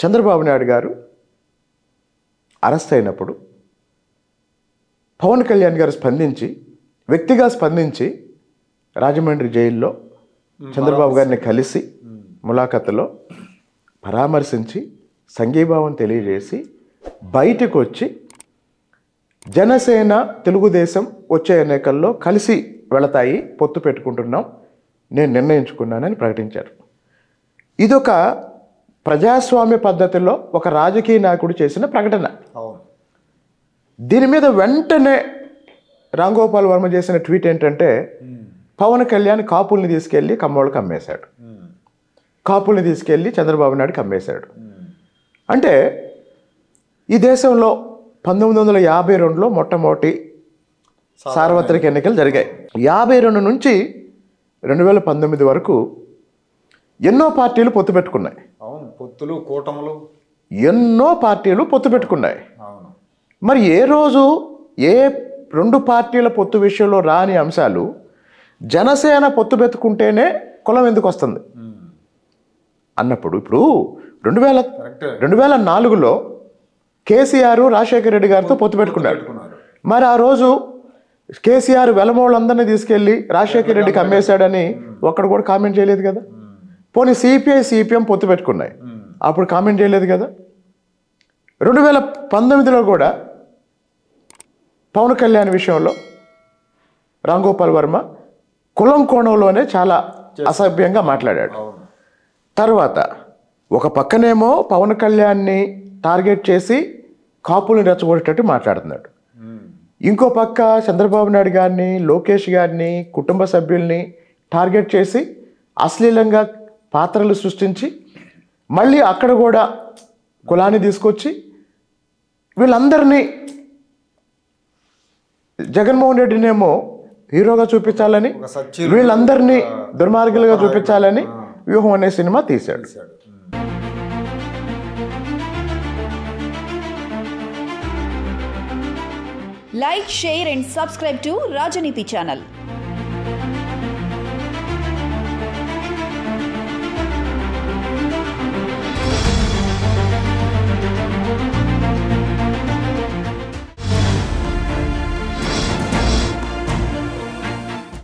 చంద్రబాబు నాయుడు గారు అరెస్ట్ అయినప్పుడు పవన్ కళ్యాణ్ గారు వ్యక్తిగా స్పందించి రాజమండ్రి జైల్లో చంద్రబాబు గారిని కలిసి ములాఖతులో పరామర్శించి సంఘీభావం తెలియజేసి బయటకు వచ్చి జనసేన తెలుగుదేశం వచ్చే ఎన్నికల్లో కలిసి వెళతాయి, పొత్తు పెట్టుకుంటున్నాం, నేను నిర్ణయించుకున్నానని ప్రకటించారు. ఇదొక ప్రజాస్వామ్య పద్ధతిలో ఒక రాజకీయ నాయకుడు చేసిన ప్రకటన. దీని మీద వెంటనే రాంగోపాల్ వర్మ చేసిన ట్వీట్ ఏంటంటే, పవన్ కళ్యాణ్ కాపుల్ని తీసుకెళ్ళి కమ్మోళ్ళకి అమ్మేశాడు, కాపుల్ని తీసుకెళ్ళి చంద్రబాబు నాయుడుకి అమ్మేశాడు. అంటే ఈ దేశంలో 1952లో మొట్టమొదటి సార్వత్రిక ఎన్నికలు జరిగాయి. 52 నుంచి 2019 వరకు ఎన్నో పార్టీలు పొత్తు పెట్టుకున్నాయి. పొత్తులు, కూటములు, ఎన్నో పార్టీలు పొత్తు పెట్టుకున్నాయి. మరి ఏ రోజు ఏ రెండు పార్టీల పొత్తు విషయంలో రాని అంశాలు జనసేన పొత్తు పెట్టుకుంటేనే కులం ఎందుకు వస్తుంది అన్నప్పుడు, ఇప్పుడు 2004లో కేసీఆర్ రాజశేఖర రెడ్డి గారితో పొత్తు పెట్టుకున్నాడు. మరి ఆ రోజు కేసీఆర్ వెలమోళ్ళందరినీ తీసుకెళ్ళి రాజశేఖర రెడ్డికి అమ్మేశాడని ఒక్కడు కూడా కామెంట్ చేయలేదు కదా. పోనీ సిపిఎం పొత్తు పెట్టుకున్నాయి, అప్పుడు కామెంట్ చేయలేదు కదా. 2019లో కూడా పవన్ కళ్యాణ్ విషయంలో రాంగోపాల్ వర్మ కులం కోణంలోనే చాలా అసభ్యంగా మాట్లాడాడు. తర్వాత ఒక పక్కనేమో పవన్ కళ్యాణ్ని టార్గెట్ చేసి కాపుల్ని రెచ్చగొట్టేటట్టు మాట్లాడుతున్నాడు, ఇంకో పక్క చంద్రబాబు నాయుడు గారిని, లోకేష్ గారిని, కుటుంబ సభ్యుల్ని టార్గెట్ చేసి అశ్లీలంగా పాత్రలు సృష్టించి మళ్ళీ అక్కడ కూడా కులాన్ని తీసుకొచ్చి వీళ్ళందరినీ జగన్మోహన్ రెడ్డినేమో హీరోగా చూపించాలని, వీళ్ళందరినీ దుర్మార్గులుగా చూపించాలని వ్యూహం అనే సినిమా తీశాడు. Like, share and subscribe to Rajaniti channel.